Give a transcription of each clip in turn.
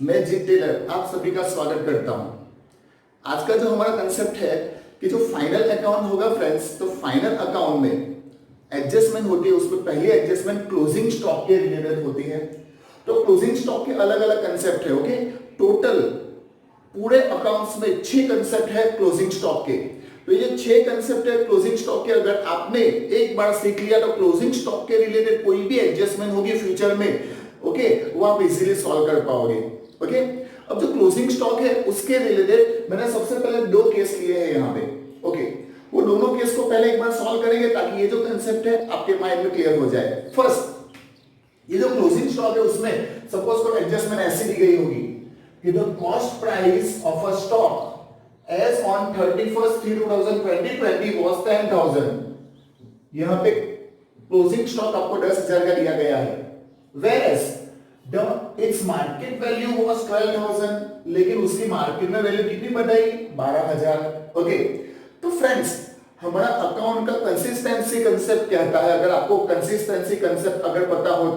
मैं जीत टेलर आप सभी का स्वागत करता हूं। आज का जो हमारा कंसेप्ट है कि जो फाइनल अकाउंट होगा फ्रेंड्स, तो फाइनल अकाउंट में एडजस्टमेंट होती है, उसमें पहली एडजस्टमेंट क्लोजिंग स्टॉक के रिलेटेड होती है। तो क्लोजिंग स्टॉक के अलग अलग कंसेप्ट है। ओके, टोटल पूरे अकाउंट्स में 6 कंसेप्ट है क्लोजिंग स्टॉक के। तो ये 6 कंसेप्ट है क्लोजिंग स्टॉक के, अगर आपने एक बार सीख लिया तो क्लोजिंग स्टॉक के रिलेटेड कोई भी एडजस्टमेंट होगी फ्यूचर में, ओके, वो आप इजीली सॉल्व कर पाओगे। ओके, अब जो क्लोजिंग स्टॉक है उसके रिलेटेड मैंने सबसे पहले 2 केस लिए हैं यहाँ पे। ओके, वो दोनों केस को पहले एक बार सॉल्व करेंगे ताकि ये जो कंसेप्ट है आपके माइंड में क्लियर हो जाए। फर्स्ट, ये जो क्लोजिंग स्टॉक है उसमें सपोज को एडजस्टमेंट ऐसी दी गई होगी कि the cost price of a stock as on 31st 2020 was 10,000। यहां पे क्लोजिंग स्टॉक आपको 10,000 का दिया गया है, whereas its market value was 12,000, लेकिन उसकी मार्केट में वैल्यू कितनी बताई? 12,000। ओके, तो फ्रेंड्स हमारा अकाउंट का कंसिस्टेंसी कंसेप्ट कहता है, अगर आपको कंसिस्टेंसी कंसेप्ट अगर पता हो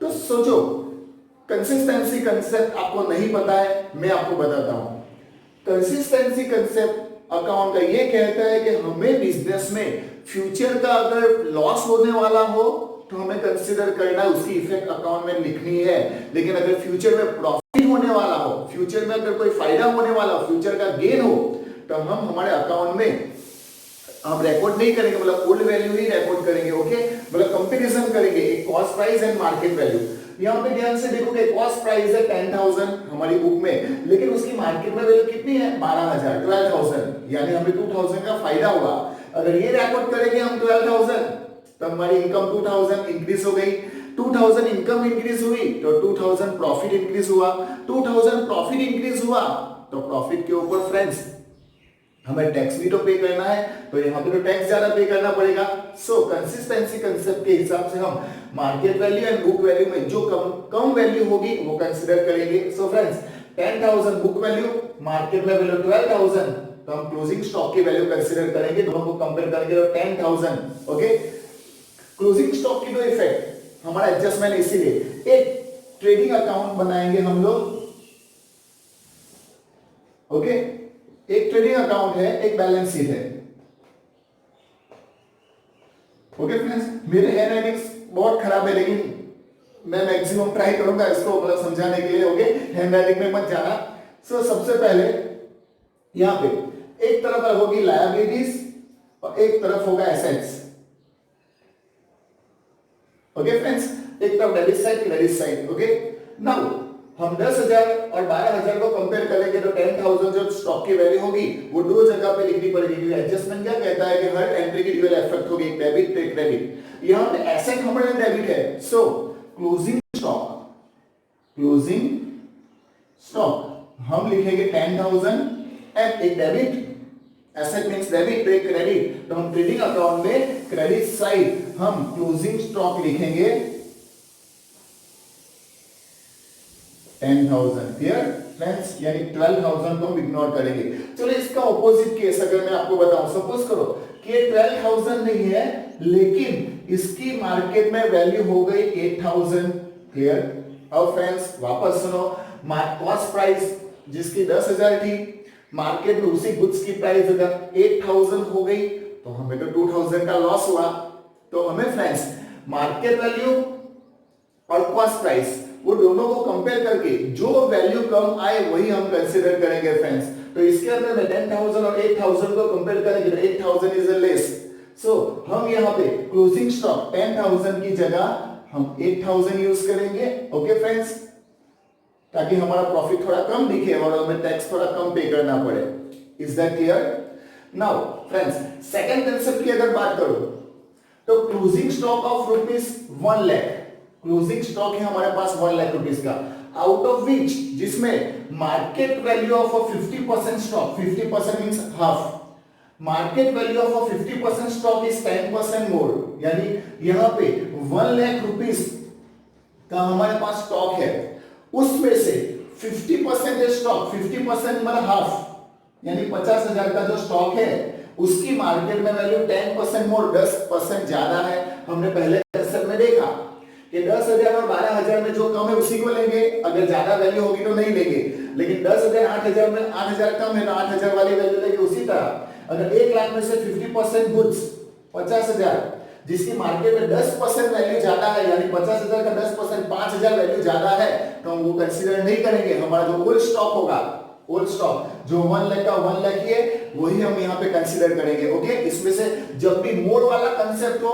तो सोचो, कंसिस्टेंसी कंसेप्ट आपको नहीं पता है, मैं आपको बताता हूं। कंसिस्टेंसी कंसेप्ट अकाउंट का ये कहता है कि हमें बिजनेस में फ्यूचर का अगर लॉस होने वाला हो तो हमें कंसीडर करना, उसकी इफेक्ट अकाउंट में लिखनी है। लेकिन अगर फ्यूचर में प्रॉफिट होने वाला हो, फ्यूचर में अगर कोई फायदा होने वाला हो, फ्यूचर का गेन हो, तो हम हमारे अकाउंट में हम रिकॉर्ड नहीं करेंगे, मतलब ओल्ड वैल्यू ही रिकॉर्ड करेंगे। ओके, मतलब कंपैरिजन करेंगे एक cost price and market value. यहाँ पे ध्यान से देखोगे कॉस्ट प्राइस है 10,000 हमारी बुक में, लेकिन उसकी मार्केट में वैल्यू कितनी है? 12,000, 12,000, यानी हमें 2,000 का फायदा हुआ। अगर ये रिकॉर्ड करेंगे हम 12,000, तो हमारी इनकम 2,000 इंक्रीज हो गई। 2,000 इनकम इंक्रीज हुई तो 2,000 प्रॉफिट इंक्रीज हुआ। 2,000 प्रॉफिट इंक्रीज हुआ तो प्रॉफिट के ऊपर फ्रेंड्स हमें टैक्स भी तो पे करना है, तो यहाँ पे तो टैक्स ज्यादा पे करना पड़ेगा। सो कंसिस्टेंसी कंसेप्ट के हिसाब से हम market value and book value में जो कम वैल्यू होगी वो कंसीडर करेंगे। So friends 10,000 book value, market में वैल्यू 12,000, तो हम क्लोजिंग स्टॉक की वैल्यू कंसीडर करेंगे, दोनों को कंपेयर करेंगे तो 10,000। ओके, क्लोजिंग स्टॉक की दो इफेक्ट, हमारा एडजस्टमेंट इसीलिए एक ट्रेडिंग अकाउंट बनाएंगे हम लोग। ओके, एक ट्रेडिंग अकाउंट है, एक बैलेंस शीट है। ओके फ्रेंड्स, मेरे हैंड राइटिंग बहुत खराब है, लेकिन मैं मैक्सिमम ट्राई करूंगा इसको मतलब समझाने के लिए। ओके, हैंड राइटिंग में मत जाना। सो सबसे पहले यहां पे एक तरफ होगी लायबिलिटीज और एक तरफ होगा एसेट्स। ओके फ्रेंड्स, एक तरफ debit side, credit side. Okay, now हम 10,000 और 12,000 को कंपेयर करेंगे तो 10,000 जो स्टॉक की वैल्यू होगी वो दो जगह पे लिखनी पड़ेगी, क्योंकि एडजस्टमेंट क्या कहता है कि हर एंट्री की ड्यूअल इफेक्ट होगी, डेबिट पे क्रेडिट। यहां पे एसेट हमारा डेबिट है, सो क्लोजिंग स्टॉक हम लिखेंगे 10,000 एंड एक डेबिट, एसेट मींस डेबिट पे क्रेडिट, तो हम ट्रेडिंग अकाउंट में क्रेडिट साइड हम क्लोजिंग स्टॉक लिखेंगे 10,000। क्लियर फ्रेंड्स, यानी 12,000 को हम इग्नोर करेंगे। चलो इसका ऑपोजिट केस अगर मैं आपको बताऊं, सपोज करो कि ये 12,000 नहीं है, लेकिन इसकी मार्केट में वैल्यू हो गई 8,000। क्लियर, अब फ्रेंड्स वापस सुनो, कॉस्ट प्राइस जिसकी 10,000 थी, मार्केट में उसी गुड्स की प्राइस अगर 8,000 हो गई तो हमें तो 2,000 का लॉस हुआ। तो हमें फ्रेंड्स मार्केट वैल्यू और कॉस्ट प्राइस वो दोनों को कंपेयर करके जो वैल्यू कम आए वही हम कंसीडर करेंगे फ्रेंड्स। तो इसके अंदर में 10,000 और 8,000 को कंपेयर करेंगे तो 8,000 इज अ लेस। सो हम यहाँ पे क्लोजिंग स्टॉक 10,000 की जगह हम 8,000 यूज करेंगे। ओके फ्रेंड्स, ताकि हमारा प्रॉफिट थोड़ा कम दिखे और हमें टैक्स थोड़ा कम पे करना पड़े। Is that clear? Now friends second concept की अगर बात करो तो closing stock of ₹1 lakh, closing stock है हमारे पास 1 लाख रुपीस का, आउट ऑफ विच जिसमें market value of 50% stock, 50% means half, market value of 50% stock is 10% मोर, यानी यहां पे 1 लाख रुपीस का हमारे पास स्टॉक है, उसमें से 50% स्टॉक, 50% मतलब हाफ, यानी 50,000 का जो स्टॉक है उसकी मार्केट में वैल्यू 10% मोर, 10% ज्यादा है। हमने पहले कंसेप्ट में देखा कि 10,000 और 12,000 में जो कम है उसी को लेंगे, अगर ज्यादा वैल्यू होगी तो नहीं लेंगे। लेकिन 10,000 8,000 में 8,000 कम है तो 8,000 वाली वैल्यू लेंगे। उसी तरह अगर 1 लाख में से 50% गुड्स 50,000 जिसकी मार्केट में 10% वैल्यू ज्यादा है, यानी 50,000 का 10% 5,000 वैल्यू ज्यादा है, तो हम वो कंसीडर नहीं करेंगे। हमारा जो ओल्ड स्टॉक होगा, ओल्ड स्टॉक जो 1 लाख का 1 लाख ही है, वही हम यहाँ पे कंसीडर करेंगे। ओके, इसमें से जब भी मोर वाला कंसेप्ट हो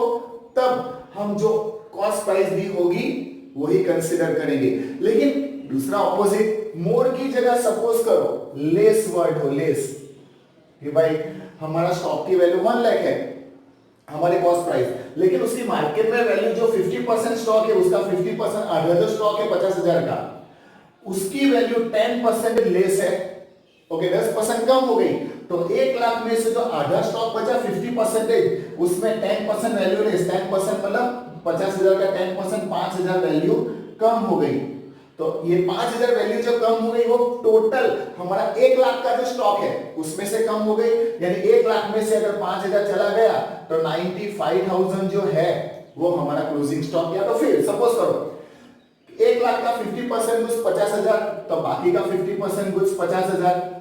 तब हम जो कॉस्ट प्राइस दी होगी वही कंसीडर करेंगे। लेकिन दूसरा ऑपोजिट, मोर की जगह सपोज करो लेस वर्ड हो, लेस, कि भाई हमारा स्टॉक की वैल्यू 1 लाख है, हमारे कॉस्ट प्राइस, लेकिन उसकी मार्केट में वैल्यू जो 50% स्टॉक है उसका 50% आधा जो स्टॉक है 50,000 का, उसकी वैल्यू 10% लेस है। ओके, 10% कम हो गई, तो 1 लाख में से जो आधा स्टॉक बचा 50%, उसमें 10% वैल्यू लेस, 10% मतलब 50,000 का 10% 5,000 वैल्यू कम हो गई। तो ये 5,000 वैल्यू जो कम हो गई वो टोटल हमारा 1 लाख का जो स्टॉक है उसमें से कम हो गई। यानी 1 लाख में से अगर 5,000 चला गया तो 95,000 जो है वो हमारा क्लोजिंग स्टॉक। या तो फिर सपोज करो 1 लाख का 50% गुड्स 50,000, तो बाकी का 50% गुड्स 50,000।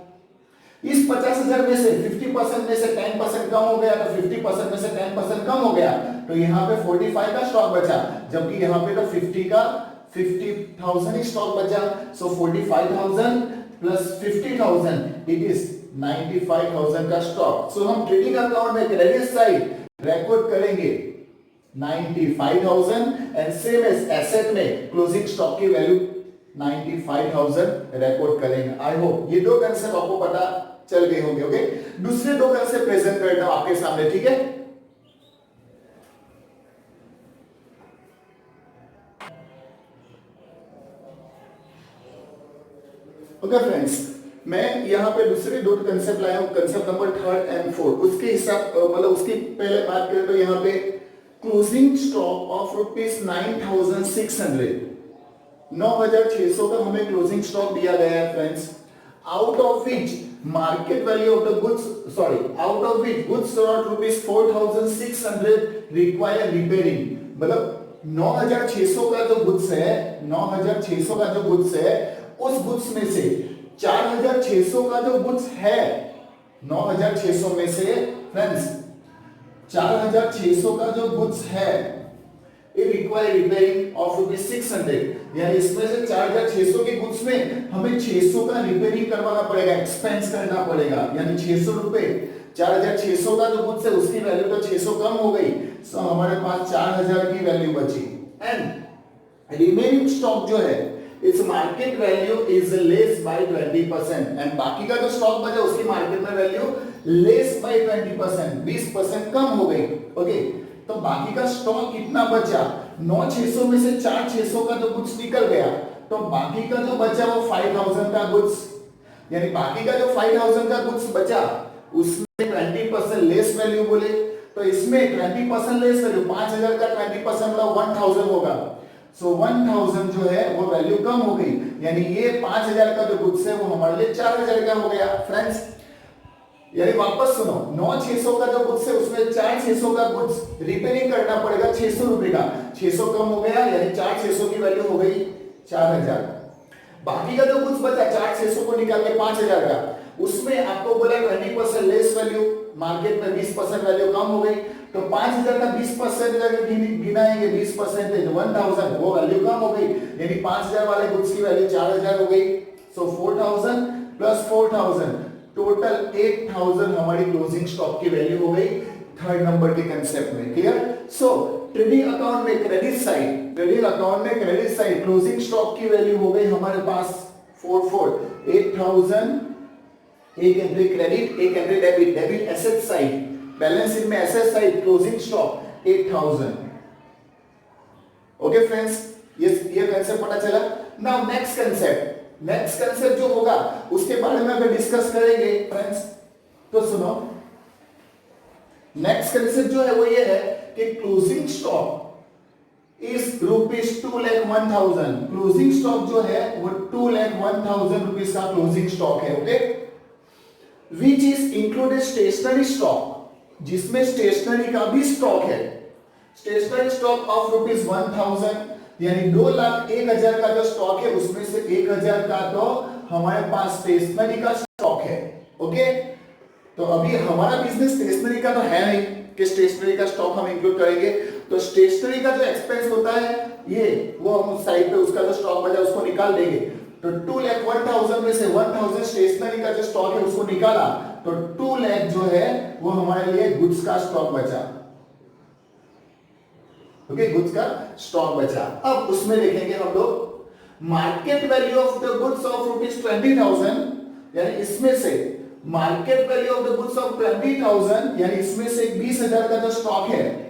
इस 50,000 में से 50% में से 10% कम हो गया, तो 50% में से 10% कम हो गया, तो यहाँ पे 45 का स्टॉक बचा, जबकि यहाँ पे तो 50,000 ही स्टॉक बचा। सो 45,000 प्लस 50,000 इट इज 95,000 का स्टॉक। सो हम ट्रेडिंग अकाउंट में क्रेडिट साइड रिकॉर्ड करेंगे 95,000 एंड सेम एज एसेट में क्लोजिंग स्टॉक की वैल्यू 95,000 रिकॉर्ड करेंगे। आई होप ये दो कंसेप्ट आपको पता चल गए होंगे। ओके, दूसरे दो कंसेप्ट प्रेजेंट करता हूं आपके सामने, ठीक है। ओके फ्रेंड्स, मैं यहां पे दूसरे दो कंसेप्ट लाया हूं, कंसेप्ट नंबर 3 एंड 4। उसके हिसाब मतलब उसकी पहले बात करें तो यहां पे क्लोजिंग स्टॉक ऑफ ₹9,600, 9,600 का हमें क्लोजिंग स्टॉक दिया गया है friends. Out of which market value of the goods, sorry, out of which goods not ₹4,600 require repairing. मतलब 9,600 का जो गुड्स है, 9,600 का जो गुड्स है, उस गुड्स में से 4,600 का जो गुड्स है, 9,600 में से फ्रेंड्स 4,600 का जो गुड्स है, it require repairing of ₹600। यानी इसमें से 4,600 के गुड्स में हमें 600 का रिपेयरिंग करवाना पड़ेगा, एक्सपेंस करना पड़ेगा। यानी 600 रुपए, 4,600 का जो गुड्स है उसकी वैल्यू तो 600 कम हो गई, सो हमारे पास 4,000 की वैल्यू बची। एंड रिमेनिंग स्टॉक जो है its market value is less bye 20%, and बाकी का जो स्टॉक बचा उसकी मार्केट में वैल्यू लेस बाय 20%, 20% कम हो गई। ओके, तो बाकी का स्टॉक कितना बचा? 9,600 में से 4,600 का जो गुड्स निकल गया, तो बाकी का जो बचा वो 5,000 का गुड्स। यानी बाकी का जो 5,000 का गुड्स बचा उसमें 20% लेस वैल्यू बोले, तो इसमें 20% लेस वैल्यू, 5,000 का 20% मतलब 1,000 होगा। सो 1,000 जो है वो वैल्यू कम हो गई, यानी ये 5,000 का जो गुड्स है वो हमारे लिए 4,000 का हो गया फ्रेंड्स। यानी वापस सुनो, 9,600 का जो गुड्स है उसमें 4,600 का गुड्स रिपेयरिंग करना पड़ेगा 600 रुपए का, 600 कम हो गया, यानी 4,600 की वैल्यू हो गई 4,000। बाकी का जो गुड्स बचा 4,600 को निकाल के 5,000 का, उसमें आपको बोला 20% लेस वैल्यू, मार्केट में 20% वैल्यू कम हो गई, तो 5,000 का 20% अगर गिनाएंगे 20% 1,000, वो वैल्यू कम हो गई, यानी 5,000 वाले गुड्स की वैल्यू 4,000 हो गई। सो 4,000 प्लस 4,000 टोटल 8,000 हमारी क्लोजिंग स्टॉक की वैल्यू हो गई थर्ड नंबर के कंसेप्ट में। क्लियर? सो ट्रेडिंग अकाउंट में क्रेडिट साइड, ट्रेडिंग अकाउंट में क्रेडिट साइड क्लोजिंग स्टॉक की वैल्यू हो गई हमारे पास 8,000, एक एंट्री क्रेडिट, एक entry debit, debit asset side, balance sheet में asset side closing stock 8,000। Okay friends, ये कंसेप्ट पता चला। नाउ नेक्स्ट कंसेप्ट जो होगा उसके बारे में अगर डिस्कस करेंगे फ्रेंड्स, तो सुनो, नेक्स्ट कंसेप्ट जो है वो ये है कि closing stock is ₹2,01,000। Closing stock जो है वो 2,01,000 रुपीस का क्लोजिंग स्टॉक है। Okay, which is included stationery stock, जिसमें स्टेशनरी का भी स्टॉक है। स्टेशनरी स्टॉक ऑफ ₹1,000, यानी 2,01,000 का जो स्टॉक है उसमें से 1,000 का तो हमारे पास स्टेशनरी का स्टॉक है। ओके, तो अभी हमारा बिजनेस स्टेशनरी का तो है नहीं कि स्टेशनरी का स्टॉक हम इंक्लूड करेंगे। तो स्टेशनरी का जो एक्सपेंस होता है ये वो हम उस साइड पे उसका जो स्टॉक बचा उसको निकाल देंगे। तो 2,01,000 में से 1,000 स्टेशनरी का जो स्टॉक है उसको निकाला तो 2 लाख जो है वो हमारे लिए गुड्स का स्टॉक बचा। ओके, गुड्स का स्टॉक बचा। अब उसमें देखेंगे हम लोग market value of the goods of ₹20,000, यानी इसमें से market value of the goods of 20,000 यानी इसमें से 20,000 का जो स्टॉक है,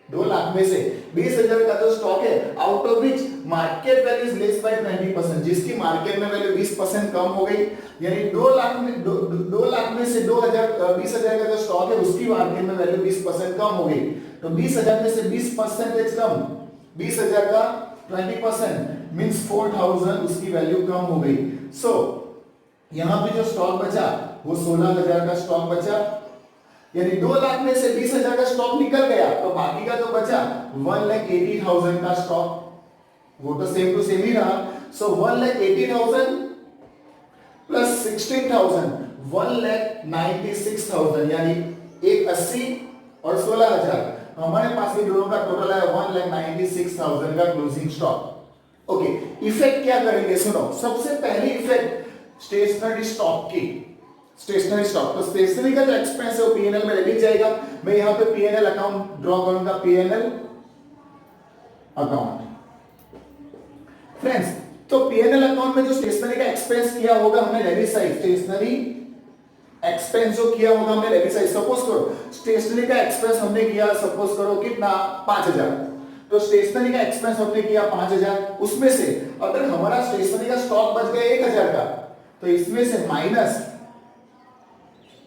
2 लाख में से 20,000 का जो स्टॉक है, out of which market value is less bye 20%, जिसकी मार्केट में वैल्यू 20% कम हो गई। यानी 2 लाख में से 20,000 का जो स्टॉक है उसकी मार्केट में वैल्यू 20% कम हो गई। तो 20,000 में से 20% कम, 20,000 का 20% मींस 4,000 उसकी वैल्यू कम हो गई। सो यहां पे जो स्टॉक बचा वो 16,000 का स्टॉक बचा। यानी 2 लाख में से 20,000 का स्टॉक निकल गया तो बाकी का जो बचा 1,80,000 का स्टॉक, वो तो सेम टू सेम ही रहा। सो 1,80,000 प्लस 16,000 1,96,000, यानी 180 और 16,000 हमारे पास ये दोनों का टोटल है 1,96,000 का क्लोजिंग स्टॉक। ओके, इफेक्ट क्या करेंगे सुनो। सबसे पहली इफेक्ट स्टेशनरी स्टॉक की, स्टेशनरी स्टॉक। तो स्टेशनरी का जो एक्सपेंस है वो पीएनएल में लिख जाएगा। मैं यहां पे पीएनएल अकाउंट ड्रॉ करूंगा, पीएनएल अकाउंट। फ्रेंड्स, तो पीएनएल अकाउंट में जो स्टेशनरी का एक्सपेंस किया होगा हमने डेबिट साइड, स्टेशनरी एक्सपेंस जो किया होगा हमने डेबिट साइड। सपोज करो स्टेशनरी का एक्सपेंस हमने किया, सपोज करो कितना 5,000, तो स्टेशनरी का एक्सपेंस हमने किया 5,000। उसमें से अगर हमारा स्टेशनरी का स्टॉक बच गया 1,000 का, तो इसमें से माइनस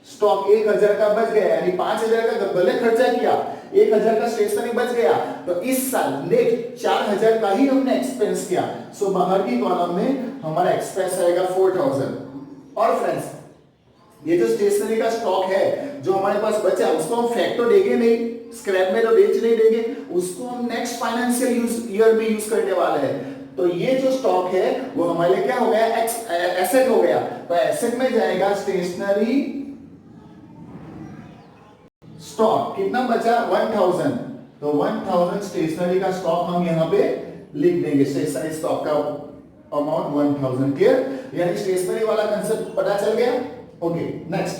स्टॉक 1,000 का बच गया, यानी 5,000 का भले खर्चा किया, 1,000 का स्टेशनरी बच गया, तो इस साल नेट 4,000 का ही हमने एक्सपेंस किया। सो बाहर की कॉलम में हमारा एक्सपेंस आएगा 4,000। और फ्रेंड्स, ये जो स्टेशनरी का स्टॉक है जो हमारे पास बचा उसको हम फेंक तो देंगे नहीं, स्क्रैप में तो बेच नहीं देंगे, उसको हम नेक्स्ट फाइनेंशियल ईयर में यूज करने वाले हैं। तो ये जो स्टॉक है वो हमारे लिए क्या हो गया, एसेट हो गया। तो एसेट में जाएगा स्टेशनरी स्टॉक। कितना बचा 1,000, तो 1,000 स्टेशनरी का स्टॉक हम यहां पे लिख देंगे। स्टेशनरी स्टॉक का अमाउंट 1,000। क्लियर, यानी स्टेशनरी वाला कंसेप्ट पता चल गया। Okay, next.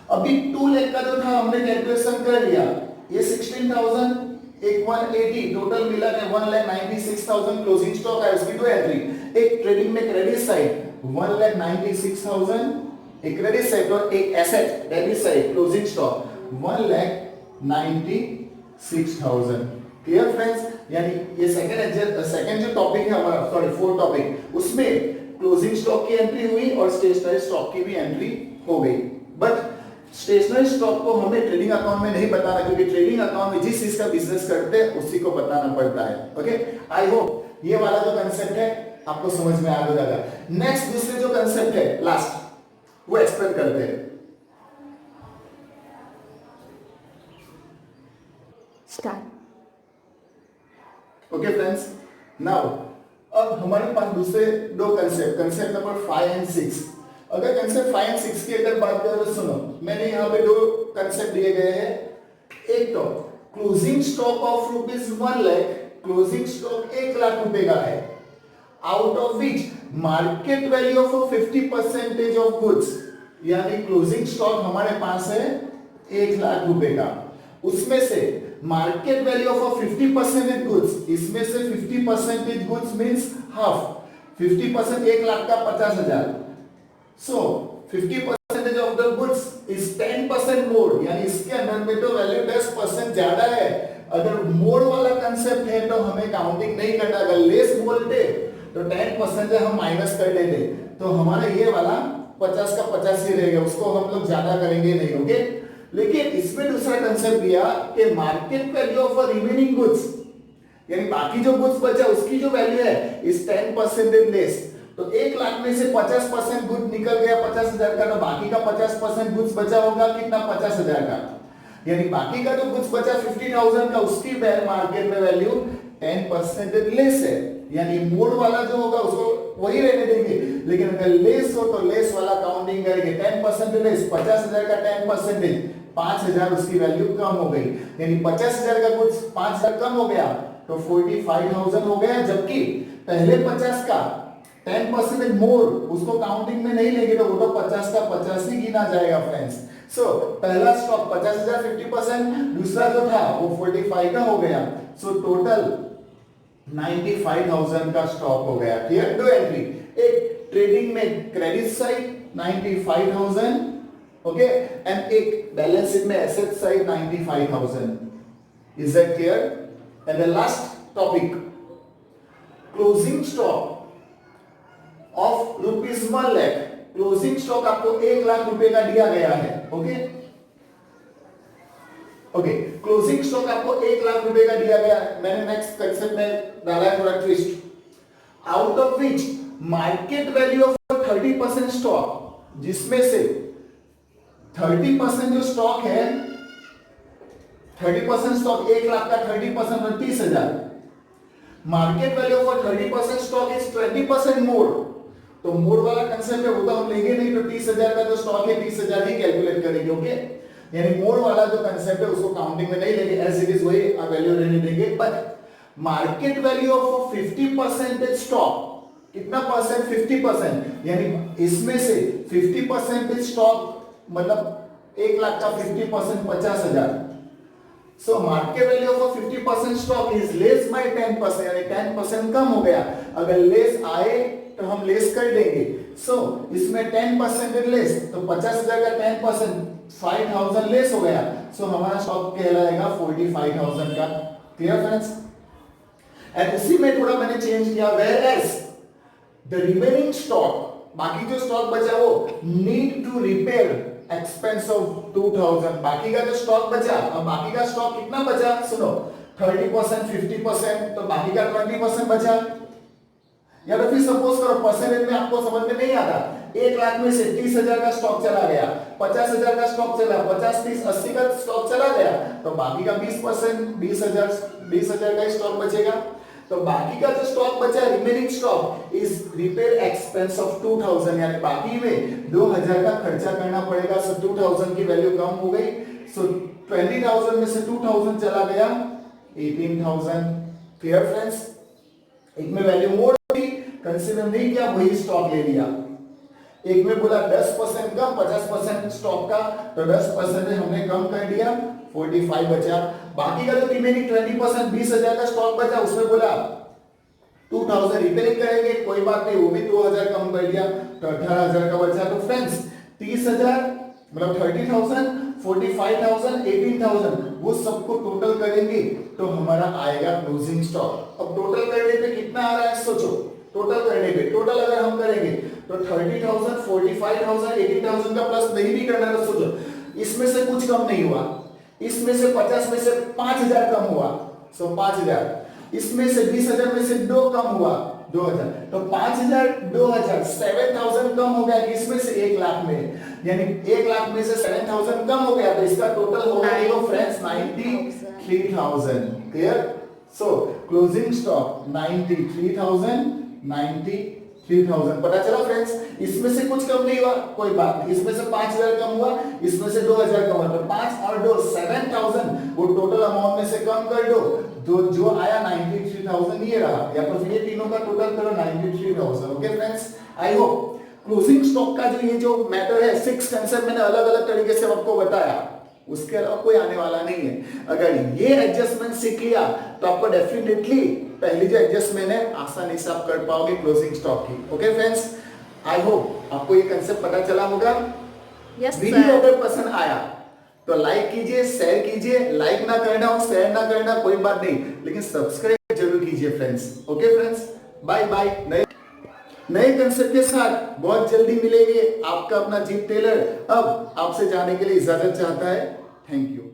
अभी 2 लाख का जो था हमने कैलकुलेशन कर लिया, ये 16,000 एक 180 टोटल मिला के 1,96,000 क्लोजिंग स्टॉक है। उसकी दो एंट्री, एक ट्रेडिंग में क्रेडिट साइड 1,96,000 एक क्रेडिट साइड और एक asset debit side closing stock 1,96,000। Clear friends, यानी ये सेकंड जो टॉपिक है हमारा, सॉरी 4th टॉपिक, उसमें क्लोजिंग स्टॉक की एंट्री हुई और स्टेशनरी स्टॉक की भी एंट्री हो गई। बट स्टेशनरी स्टॉक को हमें ट्रेडिंग अकाउंट में नहीं बताना, क्योंकि ट्रेडिंग अकाउंट में जिस चीज का बिजनेस करते हैं उसी को बताना पड़ता है। ओके, आई होप ये वाला जो कंसेप्ट है आपको समझ में आ जाएगा। नेक्स्ट दूसरे जो कंसेप्ट है लास्ट, वो एक्सप्लेन करते हैं। स्टार्ट। ओके फ्रेंड्स, नाउ अब हमारे पास दूसरे दो कंसेप्ट नंबर 5 और 6। अगर कंसेप्ट 5 और 6 की अगर बात करें तो सुनो, मैंने यहाँ पे दो कंसेप्ट दिए गए हैं। एक तो closing stock of ₹1 lakh, closing stock 1 lakh रुपए का है, out of which market value of 50% of goods, यानी क्लोजिंग स्टॉक हमारे पास है 1 लाख रुपए का, उसमें से मार्केट वैल्यू ऑफ 50% गुड्स, इसमें से 50% गुड्स मींस हाफ, 50% 1 लाख का 50,000। सो 50% ऑफ द गुड्स इज 10% मोर, यानी इसके अंदर में तो वैल्यू 10% ज्यादा है। अगर मोर वाला कंसेप्ट है तो हमें काउंटिंग नहीं करना, अगर लेस बोलते तो 10% हम माइनस कर देते, तो हमारा ये वाला 50 का 50 ही रहेगा, उसको हम लोग ज्यादा करेंगे नहीं। ओके, लेकिन इसमें दूसरा कंसेप्ट दिया कि market value of remaining goods, यानी बाकी जो गुड्स बचा उसकी जो वैल्यू है इज 10% लेस। तो 1 लाख में से 50% गुड निकल गया 50,000 का, तो बाकी का 50% गुड्स बचा होगा कितना 50,000 का, यानी बाकी का जो गुड्स बचा 50,000 का, उसकी मार्केट में वैल्यू 10% लेस है, यानी मोड वाला जो होगा उसको वही रहने देंगे, लेकिन अगर लेस हो तो लेस वाला काउंटिंग करेंगे। 10% लेस, 50,000 का 10%, 5,000 उसकी वैल्यू कम हो गई, यानी 50,000 का कुछ 5,000 कम हो गया तो 45,000 हो गया, जबकि पहले 50 का 10% मोर उसको काउंटिंग में नहीं लेंगे तो वो तो 50 का 50 ही गिना जाएगा फ्रेंड्स। सो पहला स्टॉक 50,000 50%, दूसरा जो था वो 45 का हो गया, सो टोटल 95,000 का स्टॉक हो गया। क्लियर? दो एंट्री, एक ट्रेडिंग में क्रेडिट साइड 95,000, ओके, एंड एक बैलेंस शीट में asset side 95,000। Is that clear? And the last topic, closing stock of ₹1 lakh. Closing stock आपको 1 लाख रुपए का दिया गया है, ओके ओके, क्लोजिंग स्टॉक आपको 1 लाख रुपए का दिया गया है। मैंने नेक्स्ट कंसेप्ट में डाला है थोड़ा twist, out of which market value of 30% stock, जिसमें से 30% जो स्टॉक है, 30% स्टॉक 1 लाख का 30% मतलब 30,000, market value of 30% stock is 20% मोर। तो मोर वाला कंसेप्ट है वो तो हम लेंगे नहीं, तो 30,000 का जो स्टॉक है 30,000 ही कैलकुलेट करेंगे, ओके, यानी मोर वाला जो कंसेप्ट है उसको काउंटिंग में नहीं लेंगे, एज इट इज वही वैल्यू रहने देंगे। But market value of 50% stock, कितना परसेंट? 50%, यानी इसमें से 50% स्टॉक मतलब 1 लाख का 50% 50,000। So market value of 50% stock is less bye 10%, यानी 10% कम हो गया। अगर लेस आए तो हम लेस कर देंगे। सो इसमें 10% लेस, तो 50,000 का 10% 5,000 लेस हो गया, सो हमारा स्टॉक कहलाएगा 45,000 का। Clear friends? एंड इसी में थोड़ा मैंने चेंज किया, whereas the remaining stock, बाकी जो स्टॉक बचा वो need to repair expense of 2,000, बाकी का जो स्टॉक बचा, अब बाकी का स्टॉक कितना बचा सुनो, 30% 50%, तो बाकी का 20% बचा। या तो फिर सपोज करो परसेंटेज में आपको समझ में नहीं आता, 1 लाख में से 30,000 का स्टॉक चला गया, 50,000 का स्टॉक चला, 50 30 80 का स्टॉक चला गया, तो बाकी का 20% 20,000 का स्टॉक बचेगा। तो बाकी का जो स्टॉक बचा, remaining stock is repair expense of 2,000, यानी बाकी में 2,000 का खर्चा करना पड़ेगा। सो 2,000 की वैल्यू कम हो गई, सो 20,000 में से 2,000 चला गया 18,000। Clear friends? एक में वैल्यू मोर थी, कंसीडर नहीं किया, वही स्टॉक ले लिया। एक में बोला 10% कम 50% स्टॉक का, तो 10% हमने कम कर दिया, 45 बचा। बाकी का जो रिमेनिंग 20% 20,000 का स्टॉक बचा, उसमें बोला 2,000 रिपेयरिंग करेंगे, कोई बात नहीं, वो भी 2,000 कम कर दिया, तो 18,000 का बचा। तो फ्रेंड्स 30,000 मतलब 30,000, 45,000, 18,000, वो सबको टोटल करेंगे तो हमारा आएगा क्लोजिंग स्टॉक। अब टोटल करने पे कितना आ रहा है सोचो, टोटल करने पे, टोटल अगर हम करेंगे तो 30,000, 45,000, 18,000 का प्लस नहीं भी करना तो सोचो, इसमें से कुछ कम नहीं हुआ, इसमें से 50 में से 5,000 कम हुआ, सो 5,000, इसमें से 20,000 में से 2 कम हुआ 2,000, तो 5,000 2,000 7,000 कम हो गया, इसमें से 1 लाख में, यानी 1 लाख में से 7,000 कम हो गया, तो इसका टोटल हो गया फ्रेंड्स 93,000। क्लियर? सो क्लोजिंग स्टॉक 93,000 पता चला फ्रेंड्स? इसमें से कुछ कम नहीं हुआ, कोई बात नहीं, इसमें से 5,000 कम हुआ, इसमें से 2,000 कम हुआ, तो 5 और 2 7,000, वो टोटल अमाउंट में से कम कर दो, जो आया 93,000 ये रहा, या तो फिर ये तीनों का टोटल करो 93,000। Okay friends, I hope closing stock का जो ये जो मैटर है 6 कंसेप्ट मैंने अलग अलग तरीके से आपको बताया, उसके अलावा कोई आने वाला नहीं है। अगर ये एडजस्टमेंट सीख लिया तो आपको डेफिनेटली पहली जो एडजस्टमेंट है आसानी से आप कर पाओगे क्लोजिंग स्टॉक की। ओके फ्रेंड्स, आई होप आपको ये कंसेप्ट पता चला होगा। वीडियो अगर पसंद आया तो लाइक कीजिए, शेयर कीजिए, लाइक ना करना हो शेयर ना करना कोई बात नहीं, लेकिन सब्सक्राइब जरूर कीजिए friends. Okay friends, bye bye. नए कंसेप्ट के साथ बहुत जल्दी मिलेंगे। आपका अपना जीत टेलर अब आपसे जाने के लिए इजाजत चाहता है। Thank you.